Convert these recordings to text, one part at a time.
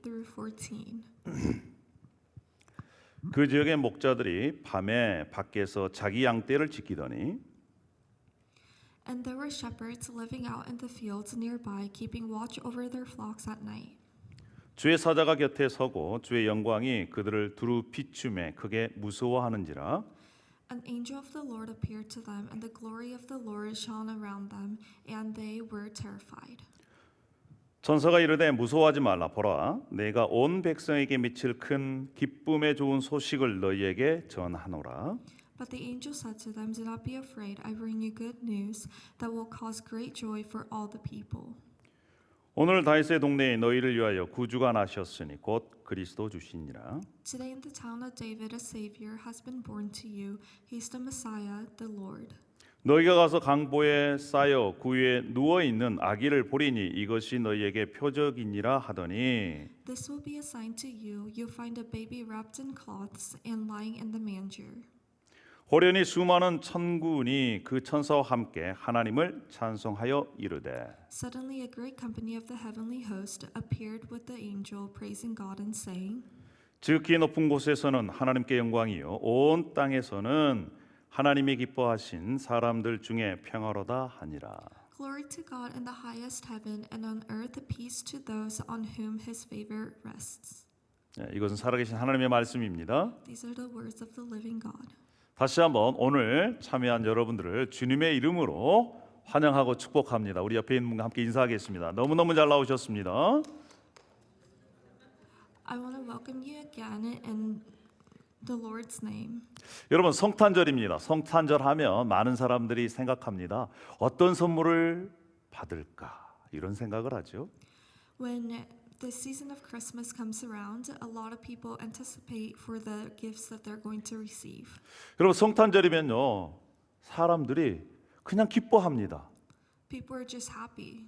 through 14. 그 지역의 목자들이 밤에 밖에서 자기 양떼를 지키더니 And there were shepherds living out in the fields nearby, keeping watch over their flocks at night. 주의 사자가 곁에 서고 주의 영광이 그들을 두루 비추매 크게 무서워하는지라. An angel of the Lord appeared to them, and the glory of the Lord shone around them, and they were terrified. 천사가 이르되 무서워하지 말라. 보라, 내가 온 백성에게 미칠 큰 기쁨의 좋은 소식을 너희에게 전하노라. But the angel said to them, Do not be afraid. I bring you good news that will cause great joy for all the people. 오늘 다윗의 동네에 너희를 위하여 구주가 나셨으니 곧 그리스도 주시니라. Today in the town of David, a Savior has been born to you. He's the Messiah, the Lord. 너희가 가서 강보에 쌓여 구유에 누워 있는 아기를 보리니 이것이 너희에게 표적이니라 하더니 This will be a sign to you. You'll find a baby wrapped in cloths and lying in the manger. 호련히 수많은 천군이 그 천사와 함께 하나님을 찬송하여 이르되 Suddenly a great company of the heavenly host appeared with the angel, praising God and saying, 지극히 높은 곳에서는 하나님께 영광이요 온 땅에서는 하나님이 기뻐하신 사람들 중에 평화로다 하니라. Glory to God in the highest heaven, and on earth peace to those on whom His favor rests. 이것은 살아계신 하나님의 말씀입니다. These are the words of the living God. 다시 한번 오늘 참여한 여러분들을 주님의 이름으로 환영하고 축복합니다. 우리 옆에 있는 분과 함께 인사하겠습니다. 너무너무 잘 나오셨습니다. I want to welcome you again in the Lord's name. 여러분 성탄절입니다. 성탄절 하면 많은 사람들이 생각합니다. 어떤 선물을 받을까 이런 생각을 하죠. When the season of Christmas comes around, a lot of people anticipate for the gifts that they're going to receive. 여러분 성탄절이면요 사람들이 그냥 기뻐합니다. People are just happy.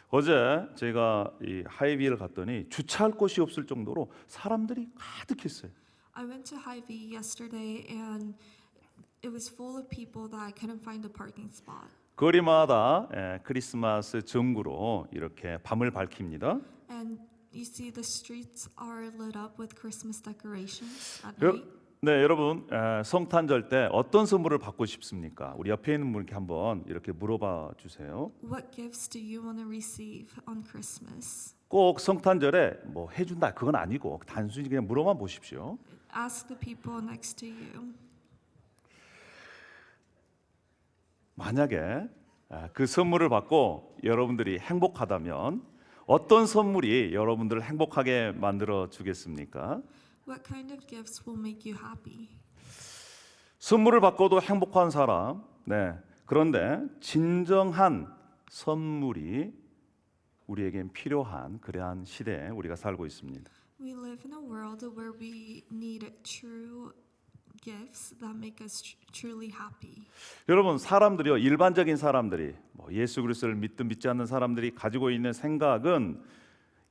어제 제가 이 하이비를 갔더니 주차할 곳이 없을 정도로 사람들이 가득했어요. I went to Hy-Vee yesterday and it was full of people that I couldn't find a parking spot. 거리마다 크리스마스 전구로 이렇게 밤을 밝힙니다. And you see the streets are lit up with Christmas decorations at 여, night. 네, 여러분 성탄절 때 어떤 선물을 받고 싶습니까? 우리 옆에 있는 분께 한번 이렇게 물어봐 주세요. What gifts do you want to receive on Christmas? 꼭 성탄절에 뭐 해준다 그건 아니고 단순히 그냥 물어만 보십시오. Ask the people next to you. 만약에 그 선물을 받고 여러분들이 행복하다면 어떤 선물이 여러분들을 행복하게 만들어 주겠습니까? What kind of gifts will make you happy? 선물을 받고도 행복한 사람. 네. 그런데 진정한 선물이 우리에겐 필요한 그러한 시대에 우리가 살고 있습니다. We live in a world where we need true gifts that make us truly happy. 여러분 사람들이요 일반적인 사람들이 뭐 예수 그리스도를 믿든 믿지 않는 사람들이 가지고 있는 생각은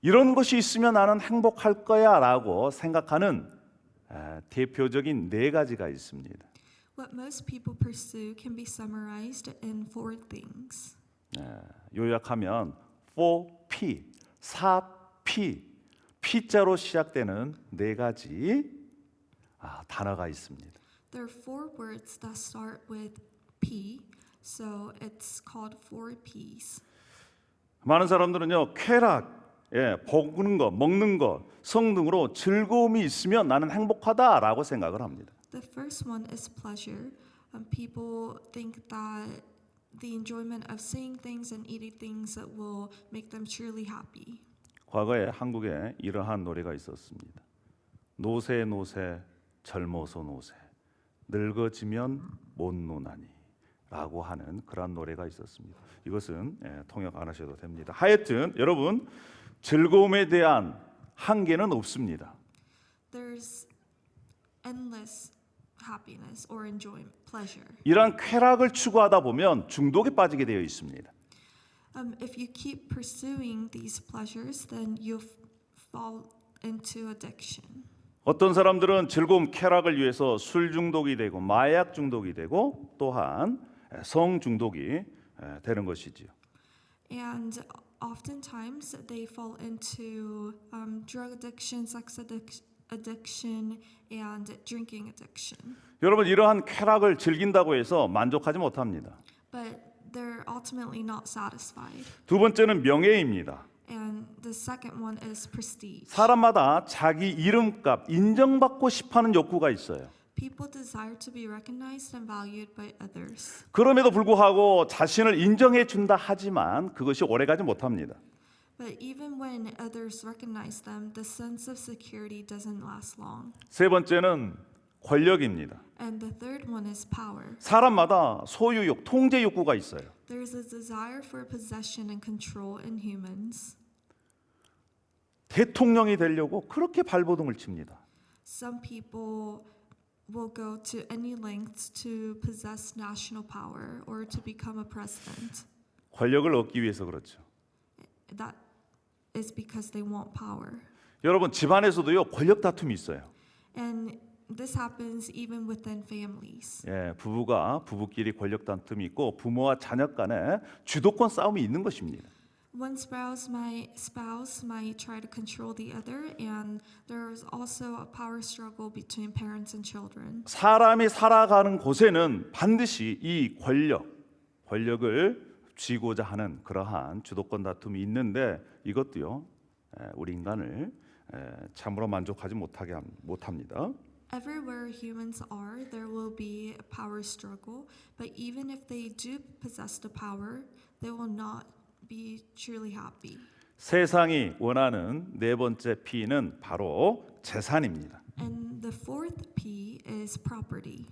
이런 것이 있으면 나는 행복할 거야라고 생각하는 대표적인 네 가지가 있습니다. What most people pursue can be summarized in four things. 요약하면 4P, 4P, P자로 시작되는 네 가지 단어가 있습니다. There are four words that start with P, so it's called 4Ps. 많은 사람들은요 쾌락, 먹는 것, 먹는 것, 성 등으로 즐거움이 있으면 나는 행복하다라고 생각을 합니다. The first one is pleasure. People think that the enjoyment of seeing things and eating things will make them truly happy. 과거에 한국에 이러한 노래가 있었습니다. 노세 노세 젊어서 노세 늙어지면 못 노나니 라고 하는 그런 노래가 있었습니다. 이것은 통역 안 하셔도 됩니다. 하여튼 여러분 즐거움에 대한 한계는 없습니다. There's endless happiness or enjoyment, pleasure. 이러한 쾌락을 추구하다 보면 중독에 빠지게 되어 있습니다. If you keep pursuing these pleasures, then you'll fall into addiction. 어떤 사람들은 즐거움 쾌락을 위해서 술 중독이 되고 마약 중독이 되고 또한 성 중독이 되는 것이지요. And oftentimes they fall into drug addiction, addiction, and drinking addiction. 여러분 이러한 쾌락을 즐긴다고 해서 만족하지 못합니다. But they're ultimately not satisfied. 두 번째는 명예입니다. And the second one is prestige. 사람마다 자기 이름값, 인정받고 싶어하는 욕구가 있어요. People desire to be recognized and valued by others. 그럼에도 불구하고 자신을 인정해 준다 하지만 그것이 오래가지 못합니다. But even when others recognize them, the sense of security doesn't last long. 세 번째는 권력입니다. And the third one is power. 사람마다 소유욕, 통제 욕구가 있어요. There's a desire for possession and control in humans. 대통령이 되려고 그렇게 발버둥을 칩니다. Some people will go to any lengths to possess national power or to become a president. 권력을 얻기 위해서 그렇죠. That is because they want power. 여러분 집안에서도요 권력 다툼이 있어요. And this happens even within families. 예, 부부끼리 권력 다툼이 있고 부모와 자녀 간에 주도권 싸움이 있는 것입니다. One spouse might try to control the other, and there's also a power struggle between parents and children. 사람이 살아가는 곳에는 반드시 이 권력을 쥐고자 하는 그러한 주도권 다툼이 있는데 이것도요 우리 인간을 참으로 만족하지 못합니다. Everywhere humans are, there will be a power struggle, but even if they do possess the power, they will not be truly happy. 세상이 원하는 네 번째 P는 바로 재산입니다. And the fourth P is property.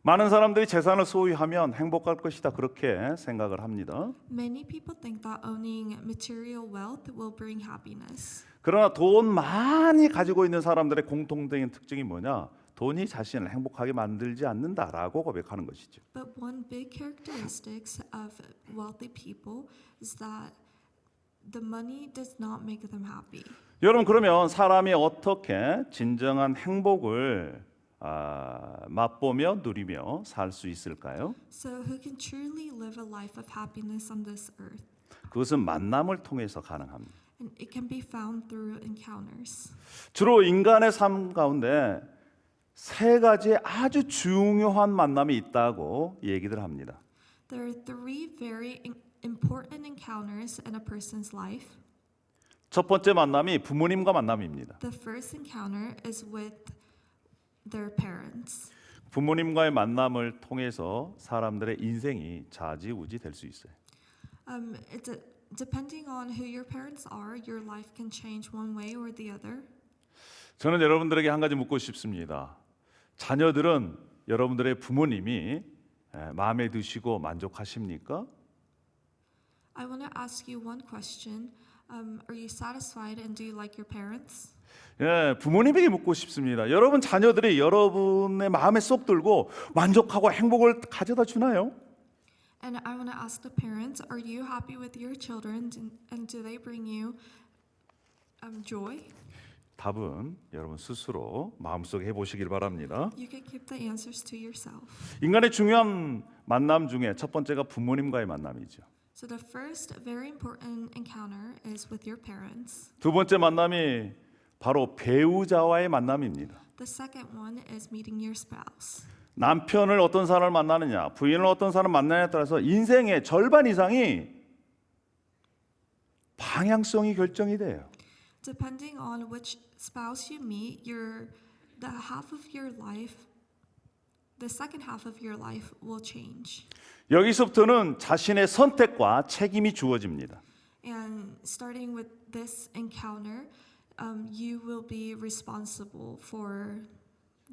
많은 사람들이 재산을 소유하면 행복할 것이다 그렇게 생각을 합니다. Many people think that owning material wealth will bring happiness. 그러나 돈 많이 가지고 있는 사람들의 공통적인 특징이 뭐냐? 돈이 자신을 행복하게 만들지 않는다라고 고백하는 것이죠. But one big characteristic of wealthy people is that the money does not make them happy. 여러분 그러면 사람이 어떻게 진정한 행복을 맛보며 누리며 살 수 있을까요? So who can truly live a life of happiness on this earth? 그것은 만남을 통해서 가능합니다. And it can be found through encounters. 주로 인간의 삶 가운데 세 가지의 아주 중요한 만남이 있다고 얘기들 합니다. There are three very important encounters in a person's life. 첫 번째 만남이 부모님과 만남입니다. The first encounter is with their parents. 부모님과의 만남을 통해서 사람들의 인생이 좌지우지 될 수 있어요. Depending on who your parents are, your life can change one way or the other. 저는 여러분들에게 한 가지 묻고 싶습니다. 자녀들은 여러분들의 부모님이 마음에 드시고 만족하십니까? I want to ask you one question. Are you satisfied and do you like your parents? 예, 부모님에게 묻고 싶습니다. 여러분 자녀들이 여러분의 마음에 쏙 들고 만족하고 행복을 가져다 주나요? And I want to ask the parents, are you happy with your children and do they bring you joy? 답은 여러분 스스로 마음속에 해보시길 바랍니다. You can keep the answers to yourself. 인간의 중요한 만남 중에 첫 번째가 부모님과의 만남이죠. So the first very important encounter is with your parents. 두 번째 만남이 바로 배우자와의 만남입니다. The second one is meeting your spouse. 남편을 어떤 사람을 만나느냐, 부인을 어떤 사람을 만나느냐에 따라서 인생의 절반 이상이 방향성이 결정이 돼요. Depending on which spouse you meet, the second half of your life will change. 여기서부터는 자신의 선택과 책임이 주어집니다. And starting with this encounter, you will be responsible for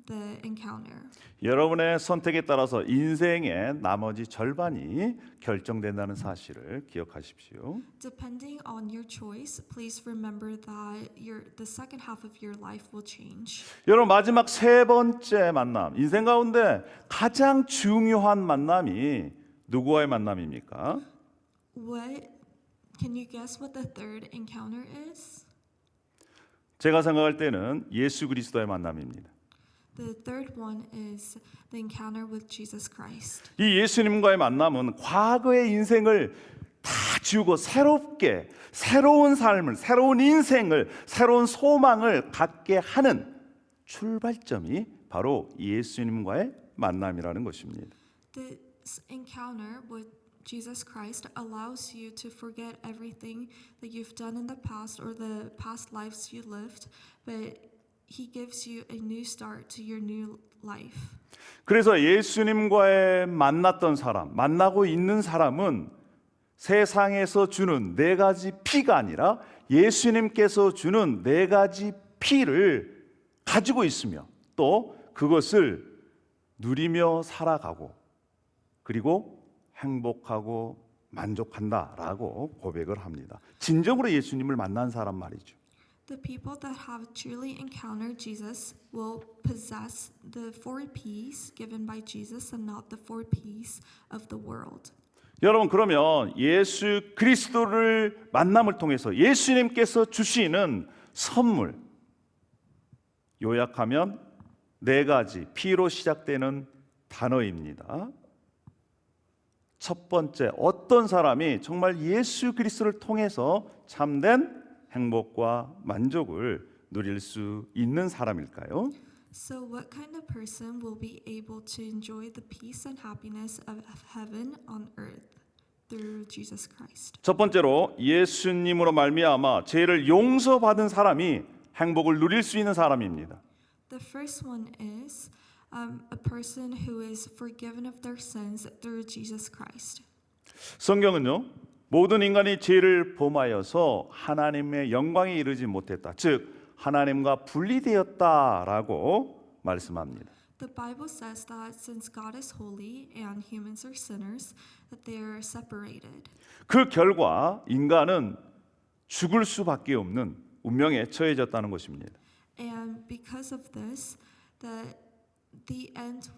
the encounter. 여러분의 선택에 따라서 인생의 나머지 절반이 결정된다는 사실을 기억하십시오. Depending on your choice, please remember that the second half of your life will change. 여러분 마지막 세 번째 만남, 인생 가운데 가장 중요한 만남이 누구와의 만남입니까? Can you guess what the third encounter is? 제가 생각할 때는 예수 그리스도의 만남입니다. The third one is the encounter with Jesus Christ. 이 예수님과의 만남은 과거의 인생을 다 지우고 새롭게 새로운 삶을, 새로운 인생을, 새로운 소망을 갖게 하는 출발점이 바로 예수님과의 만남이라는 것입니다. This encounter with Jesus Christ allows you to forget everything that you've done in the past or the past lives you lived, but He gives you a new start to your new life. 그래서 예수님과의 만났던 사람, 만나고 있는 사람은 세상에서 주는 네 가지 피가 아니라 예수님께서 주는 네 가지 피를 가지고 있으며 또 그것을 누리며 살아가고 그리고 행복하고 만족한다라고 고백을 합니다. 진정으로 예수님을 만난 사람 말이죠. The people that have truly encountered Jesus will possess the 4Ps given by Jesus and not the 4Ps of the world. 여러분 그러면 예수 그리스도를 만남을 통해서 예수님께서 주시는 선물 요약하면 네 가지 P로 시작되는 단어입니다. 첫 번째, 어떤 사람이 정말 예수 그리스도를 통해서 참된 행복과 만족을 누릴 수 있는 사람일까요? So what kind of person will be able to enjoy the peace and happiness of heaven on earth through Jesus Christ? 첫 번째로 예수님으로 말미암아 죄를 용서받은 사람이 행복을 누릴 수 있는 사람입니다. The first one is a person who is forgiven of their sins through Jesus Christ. 성경은요, 모든 인간이 죄를 범하여서 하나님의 영광에 이르지 못했다. 즉 하나님과 분리되었다라고 말씀합니다. The Bible says that since God is holy and humans are sinners, that they are separated. 그 결과 인간은 죽을 수밖에 없는 운명에 처해졌다는 것입니다. And because of this, the end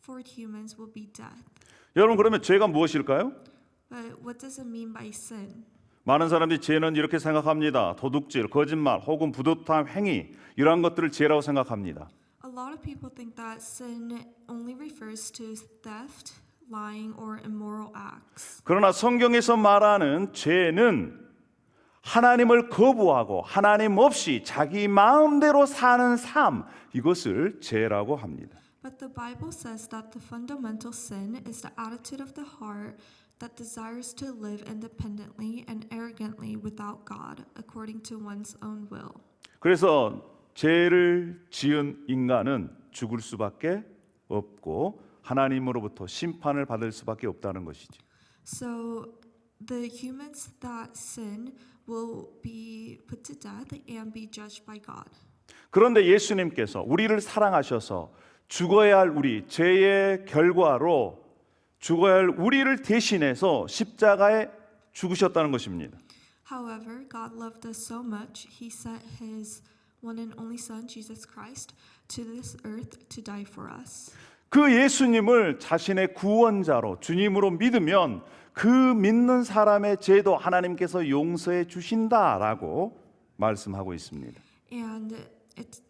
for humans will be death. 여러분 그러면 죄가 무엇일까요? But what does it mean by sin? 많은 사람들이 죄는 이렇게 생각합니다. 도둑질, 거짓말, 혹은 부도탄 행위 이러한 것들을 죄라고 생각합니다. A lot of people think that sin only refers to theft, lying, or immoral acts. 그러나 성경에서 말하는 죄는 하나님을 거부하고 하나님 없이 자기 마음대로 사는 삶, 이것을 죄라고 합니다. But the Bible says that the fundamental sin is the attitude of the heart that desires to live independently and arrogantly without God, according to one's own will. 그래서 죄를 지은 인간은 죽을 수밖에 없고 하나님으로부터 심판을 받을 수밖에 없다는 것이죠. So the humans that sin will be put to death and be judged by God. 그런데 예수님께서 우리를 사랑하셔서 죽어야 할 우리 죄의 결과로 죽어야 할 우리를 대신해서 십자가에 죽으셨다는 것입니다. However, God loved us so much, He sent His one and only Son, Jesus Christ, to this earth to die for us. 그 예수님을 자신의 구원자로 주님으로 믿으면 그 믿는 사람의 죄도 하나님께서 용서해 주신다라고 말씀하고 있습니다. And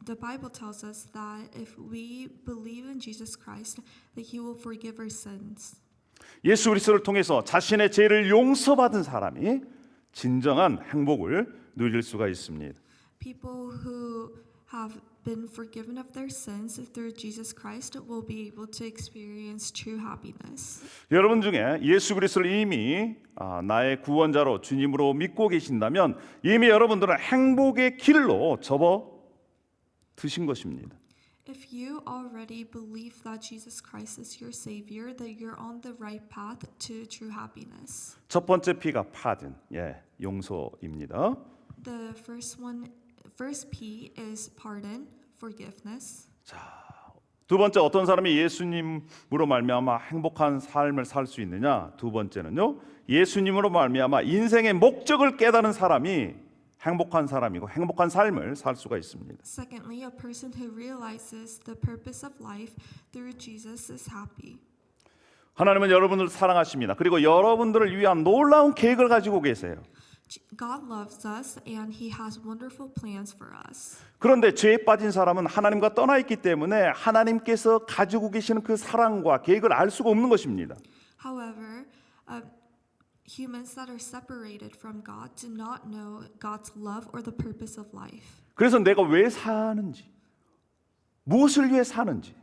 the Bible tells us that if we believe in Jesus Christ, that He will forgive our sins. 예수 그리스도를 통해서 자신의 죄를 용서받은 사람이 진정한 행복을 누릴 수가 있습니다. People who have been forgiven of their sins through Jesus Christ will be able to experience true happiness. 여러분 중에 예수 그리스도를 이미 나의 구원자로 주님으로 믿고 계신다면 이미 여러분들은 행복의 길로 접어 드신 것입니다. If you already believe that Jesus Christ is your Savior, that you're on the right path to true happiness. 첫 번째 P가 pardon, 용서입니다. The first P is pardon, forgiveness. 두 번째 어떤 사람이 예수님으로 말미암아 행복한 삶을 살 수 있느냐? 두 번째는요. 예수님으로 말미암아 인생의 목적을 깨달은 사람이 행복한 사람이고 행복한 삶을 살 수가 있습니다. Secondly, a person who realizes the purpose of life through Jesus is happy. 하나님은 여러분을 사랑하십니다. 그리고 여러분들을 위한 놀라운 계획을 가지고 계세요. God loves us and He has wonderful plans for us. 그런데 죄에 빠진 사람은 하나님과 떠나 있기 때문에 하나님께서 가지고 계시는 그 사랑과 계획을 알 수가 없는 것입니다. However, humans that are separated from God do not know God's love or the purpose of life. 그래서 내가 왜 사는지, 무엇을 위해 사는지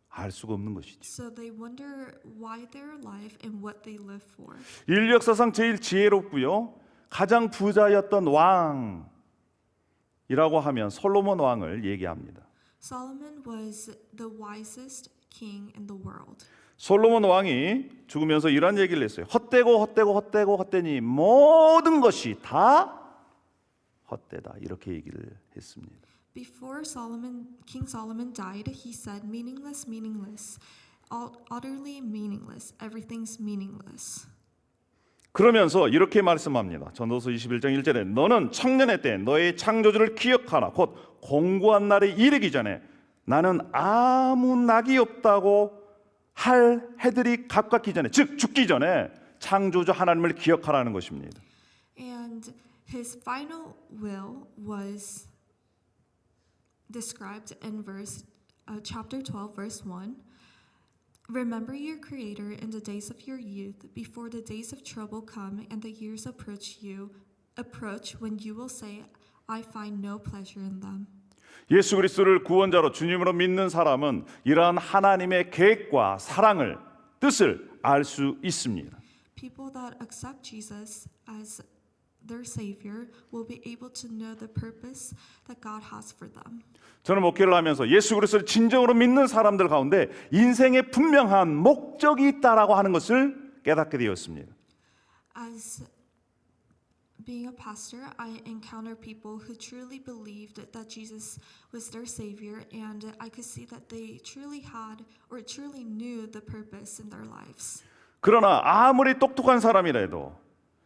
알 수가 없는 것이죠. So they wonder why they're alive and what they live for. 인류 역사상 제일 지혜롭고요, 가장 부자였던 왕이라고 하면 솔로몬 왕을 얘기합니다. Solomon was the wisest king in the world. 솔로몬 왕이 죽으면서 이런 얘기를 했어요. 헛되니 모든 것이 다 헛되다, 이렇게 얘기를 했습니다. Before King Solomon died, he said, meaningless, utterly meaningless, everything's meaningless. 그러면서 이렇게 말씀합니다. 전도서 21장 1절에 너는 청년의 때 너의 창조주를 기억하라. 곧 공고한 날에 이르기 전에 나는 아무 낙이 없다고 할 해들이 가깝기 전에, 즉 죽기 전에 창조주 하나님을 기억하라는 것입니다. And his final will was described in chapter 12, verse 1. Remember your Creator in the days of your youth, before the days of trouble come and the years approach when you will say, I find no pleasure in them. 예수 그리스도를 구원자로 주님으로 믿는 사람은 이러한 하나님의 계획과 사랑을, 뜻을 알 수 있습니다. People that accept Jesus as their Savior will be able to know the purpose that God has for them. 저는 목회를 하면서 예수 그리스도를 진정으로 믿는 사람들 가운데 인생에 분명한 목적이 있다라고 하는 것을 깨닫게 되었습니다. As being a pastor, I encounter people who truly believed that Jesus was their Savior, and I could see that they truly had or truly knew the purpose in their lives. 그러나 아무리 똑똑한 사람이라도,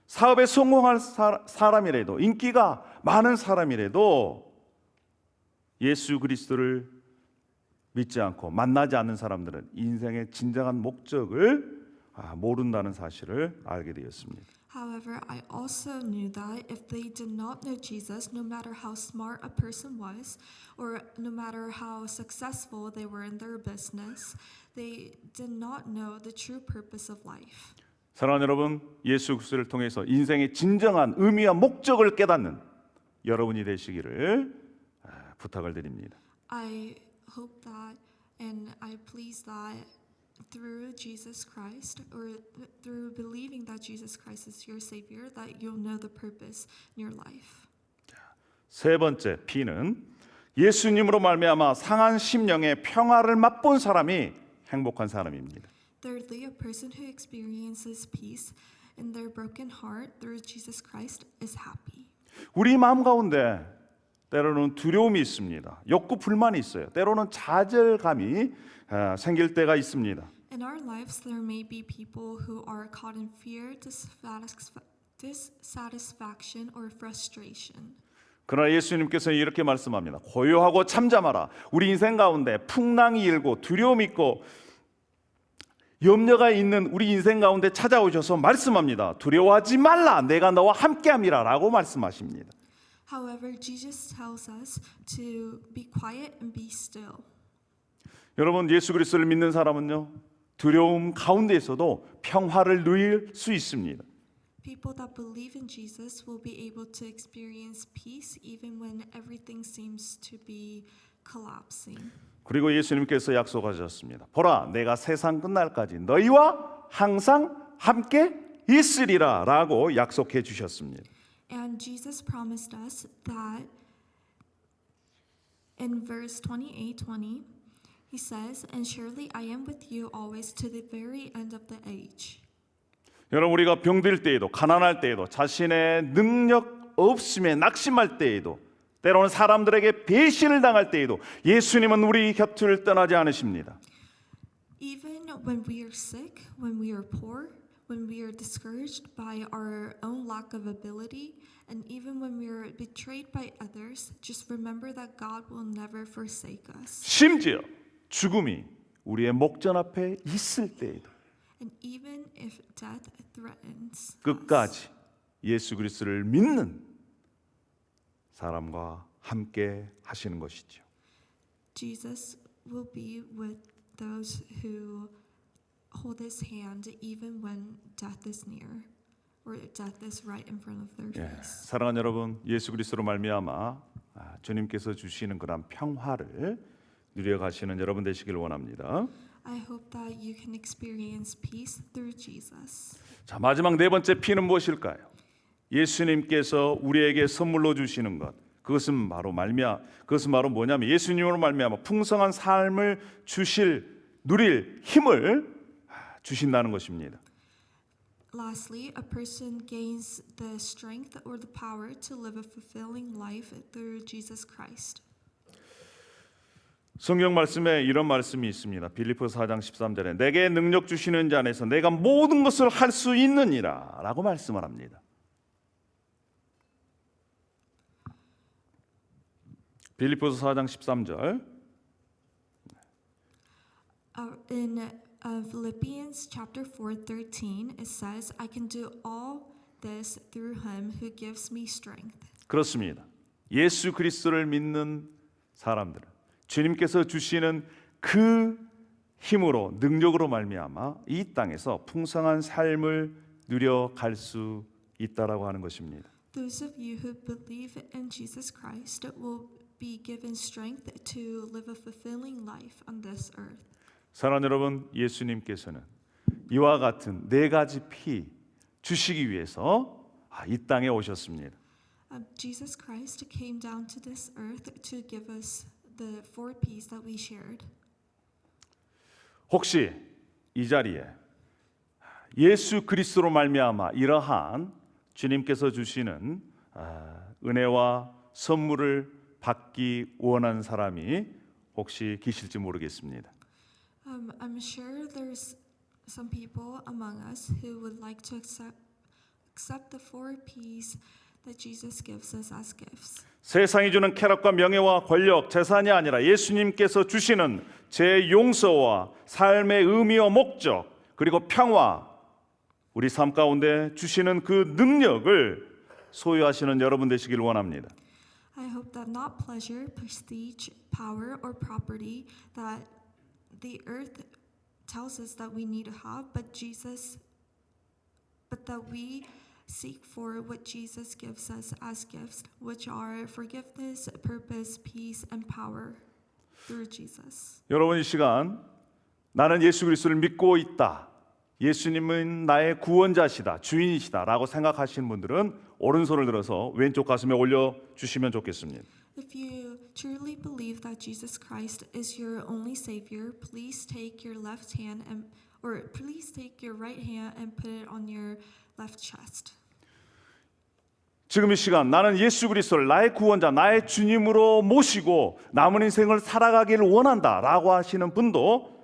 사업에 성공할 사람이라도, 인기가 많은 사람이라도 예수 그리스도를 믿지 않고 만나지 않는 사람들은 인생의 진정한 목적을 모른다는 사실을 알게 되었습니다. However, I also knew that if they did not know Jesus, no matter how smart a person was, or no matter how successful they were in their business, they did not know the true purpose of life. 사랑하는 여러분, 예수 그리스도를 통해서 인생의 진정한 의미와 목적을 깨닫는 여러분이 되시기를 부탁을 드립니다. I hope that and I please that through Jesus Christ, or through believing that Jesus Christ is your Savior, that you'll know the purpose in your life. 세 번째 P는 예수님으로 말미암아 상한 심령의 평화를 맛본 사람이 행복한 사람입니다. Thirdly, a person who experiences peace in their broken heart through Jesus Christ is happy. 우리 마음 가운데 때로는 두려움이 있습니다. 욕구 불만이 있어요. 때로는 좌절감이 생길 때가 있습니다. In our lives, there may be people who are caught in fear, dissatisfaction, or frustration. 그러나 예수님께서 이렇게 말씀합니다. 고요하고 잠잠하라. 우리 인생 가운데 풍랑이 일고 두려움이 있고 염려가 있는 우리 인생 가운데 찾아오셔서 말씀합니다. 두려워하지 말라. 내가 너와 함께함이라 라고 말씀하십니다. However, Jesus tells us to be quiet and be still. 여러분, 예수 그리스도를 믿는 사람은요, 두려움 가운데에서도 평화를 누릴 수 있습니다. People that believe in Jesus will be able to experience peace even when everything seems to be collapsing. 그리고 예수님께서 약속하셨습니다. 보라, 내가 세상 끝날까지 너희와 항상 함께 있으리라 라고 약속해 주셨습니다. And Jesus promised us that in verse 28:20, he says, "And surely I am with you always to the very end of the age." 여러분, 우리가 병들 때에도, 가난할 때에도, 자신의 능력 없음에 낙심할 때에도, 때로는 사람들에게 배신을 당할 때에도 예수님은 우리 곁을 떠나지 않으십니다. Even when we are sick, when we are poor, when we are discouraged by our own lack of ability, and even when we are betrayed by others, just remember that God will never forsake us. 심지어 죽음이 우리의 목전 앞에 있을 때에도 And even if death threatens, 끝까지 예수 그리스도를 믿는 사람과 함께 하시는 것이죠. Jesus will be with those who hold his hand even when death is near. or death is right in front of their 예, face. 사랑하는 여러분, 예수 그리스도로 말미암아 주님께서 주시는 그런 평화를 누려가시는 여러분 되시길 원합니다. I hope that you can experience peace through Jesus. 자, 마지막 네 번째 P는 무엇일까요? 예수님께서 우리에게 선물로 주시는 것. 그것은 바로 뭐냐면 예수님으로 말미암아 풍성한 삶을 누릴 힘을 주신다는 것입니다. Lastly, a person gains the strength or the power to live a fulfilling life through Jesus Christ. 성경 말씀에 이런 말씀이 있습니다. 빌립보서 4장 13절에 내게 능력 주시는 자 안에서 내가 모든 것을 할 수 있느니라 라고 말씀을 합니다. 빌립보서 4장 13절 In Philippians chapter 4:13, it says, "I can do all this through him who gives me strength." 그렇습니다. 예수 그리스도를 믿는 사람들은 주님께서 주시는 그 힘으로 능력으로 말미암아 이 땅에서 풍성한 삶을 누려갈 수 있다라고 하는 것입니다. Those of you who believe in Jesus Christ will be given strength to live a fulfilling life on this earth. 사랑하는 여러분, 예수님께서는 이와 같은 네 가지 피 주시기 위해서 이 땅에 오셨습니다. Jesus Christ came down to this earth to give us the 4 P's that we shared. 혹시 이 자리에 예수 그리스도로 말미암아 이러한 주님께서 주시는 은혜와 선물을 받기 원하는 사람이 혹시 계실지 모르겠습니다. I'm sure there's some people among us who would like to accept the 4 P's that Jesus gives us as gifts. 세상이 주는 쾌락과 명예와 권력, 재산이 아니라 예수님께서 주시는 제 용서와 삶의 의미와 목적, 그리고 평화, 우리 삶 가운데 주시는 그 능력을 소유하시는 여러분 되시길 원합니다. I hope that not pleasure, prestige, power, or property that the earth tells us that we need to have, but that we seek for what Jesus gives us as gifts, which are forgiveness, purpose, peace, and power through Jesus. 여러분, 이 시간 나는 예수 그리스도를 믿고 있다, 예수님은 나의 구원자시다, 주인이시다라고 생각하시는 분들은 오른손을 들어서 왼쪽 가슴에 올려주시면 좋겠습니다. If you truly believe that Jesus Christ is your only Savior, please take your left hand or please take your right hand and put it on your left chest. 지금 이 시간 나는 예수 그리스도를 나의 구원자, 나의 주님으로 모시고 남은 인생을 살아가기를 원한다라고 하시는 분도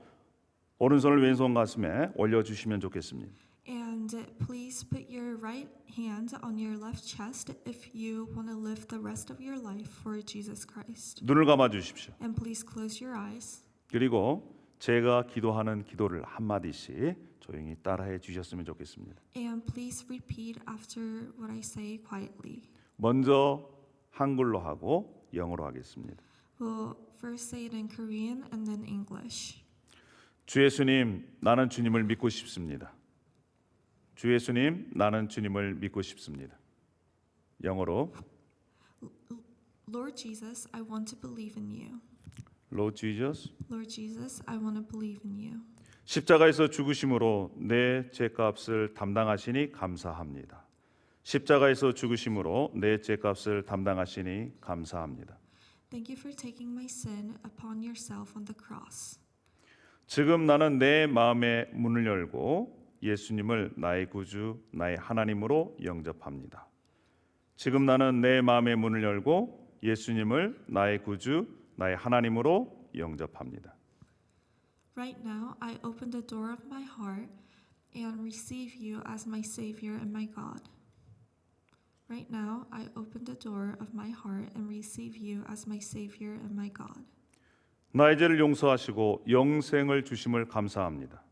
오른손을 왼손 가슴에 올려주시면 좋겠습니다. And please put your right hand on your left chest if you want to live the rest of your life for Jesus Christ. 눈을 감아 주십시오. And please close your eyes. 그리고 제가 기도하는 기도를 한마디씩 조용히 따라해 주셨으면 좋겠습니다. And please repeat after what I say quietly. 먼저 한글로 하고 영어로 하겠습니다. We'll first say it in Korean and then English. 주 예수님, 나는 주님을 믿고 싶습니다. 주 예수님, 나는 주님을 믿고 싶습니다. 영어로 Lord Jesus, I want to believe in you. Lord Jesus, Lord Jesus, I want to believe in you. 십자가에서 죽으심으로 내 죄값을 담당하시니 감사합니다. 십자가에서 죽으심으로 내 죄값을 담당하시니 감사합니다. Thank you for taking my sin upon yourself on the cross. 지금 나는 내 마음의 문을 열고 예수님을 나의 구주, 나의 하나님으로 영접합니다. 지금 나는 내 마음의 문을 열고 예수님을 나의 구주, 나의 하나님으로 영접합니다. Right now, I open the door of my heart and receive you as my Savior and my God. Right now, I open the door of my heart and receive you as my Savior and my God. 나의 죄를 용서하시고 영생을 주심을 감사합니다.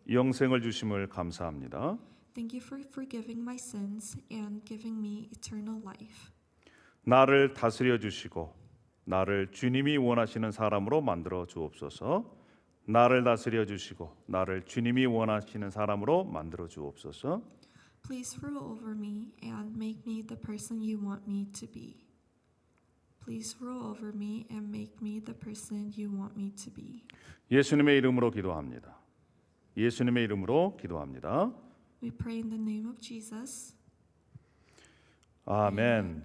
영생을 주심을 감사합니다. Thank you for forgiving my sins and giving me eternal life. 나를 다스려 주시고 나를 주님이 원하시는 사람으로 만들어 주옵소서. 나를 다스려 주시고 나를 주님이 원하시는 사람으로 만들어 주옵소서. Please rule over me and make me the person you want me to be. Please rule over me and make me the person you want me to be. 예수님의 이름으로 기도합니다. 예수님의 이름으로 기도합니다. We pray in the name of Jesus. 아멘.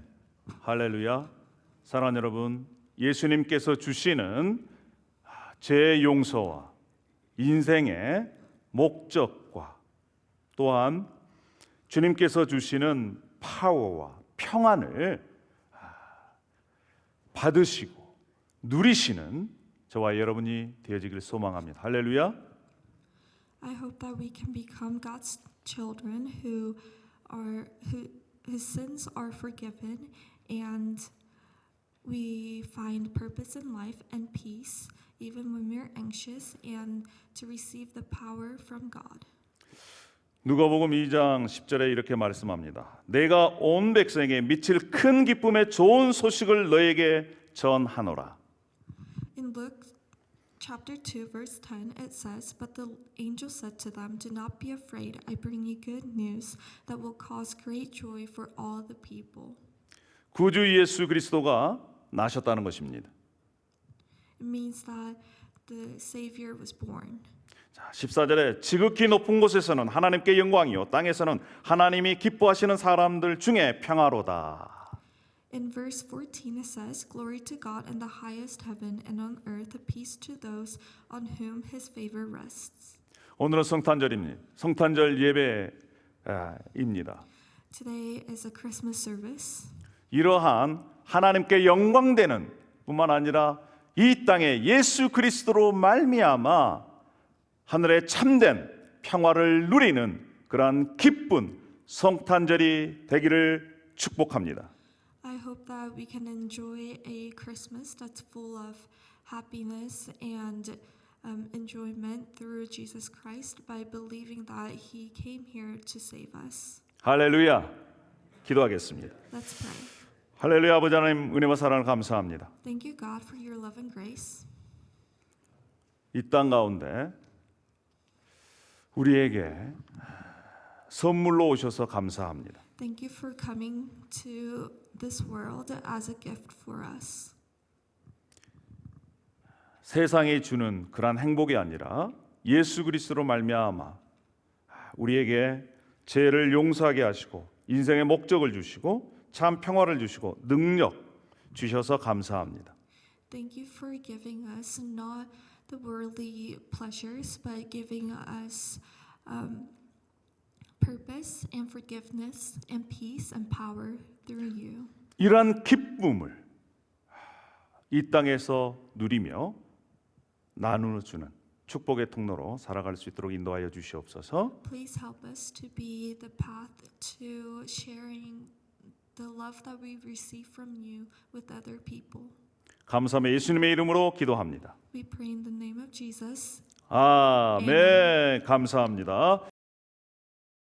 할렐루야. 사랑하는 여러분, 예수님께서 주시는 죄 용서와 인생의 목적과 또한 주님께서 주시는 파워와 평안을 받으시고 누리시는 저와 여러분이 되어지길 소망합니다. 할렐루야. I hope that we can become God's children whose sins are forgiven and we find purpose in life and peace even when we're anxious and to receive the power from God. 누가복음 2장 10절에 이렇게 말씀합니다. 내가 온 백성에게 미칠 큰 기쁨의 좋은 소식을 너에게 전하노라. In Luke chapter 2 verse 10 it says, "But the angel said to them, do not be afraid. I bring you good news that will cause great joy for all the people." 구주 예수 그리스도가 나셨다는 것입니다. It means that the Savior was born. 자, 14절에 지극히 높은 곳에서는 하나님께 영광이요 땅에서는 하나님이 기뻐하시는 사람들 중에 평화로다. In verse 14 it says, "Glory to God in the highest heaven and on earth peace to those on whom his favor rests." 오늘은 성탄절입니다. 성탄절 예배입니다. Today is a Christmas service. 이러한 하나님께 영광되는 뿐만 아니라 이 땅에 예수 그리스도로 말미암아 하늘의 참된 평화를 누리는 그러한 기쁜 성탄절이 되기를 축복합니다. I hope that we can enjoy a Christmas that's full of happiness and enjoyment through Jesus Christ by believing that He came here to save us. 할렐루야. 기도하겠습니다. Let's pray. 할렐루야. 아버지 하나님 은혜와 사랑을 감사합니다. Thank you, God, for your love and grace. 이 땅 가운데 우리에게 선물로 오셔서 감사합니다. Thank you for coming to this world as a gift for us. 세상이 주는 그러한 행복이 아니라 예수 그리스도로 말미암아 우리에게 죄를 용서하게 하시고 인생의 목적을 주시고 참 평화를 주시고 능력 주셔서 감사합니다. Thank you for giving us not the worldly pleasures, but giving us purpose and forgiveness and peace and power through you. 이러한 기쁨을 이 땅에서 누리며 나누어 주는 축복의 통로로 살아갈 수 있도록 인도하여 주시옵소서. Please help us to be the path to sharing the love that we receive from you with other people. 감사하며 예수님의 이름으로 기도합니다. We pray in the name of Jesus. 아멘. 감사합니다.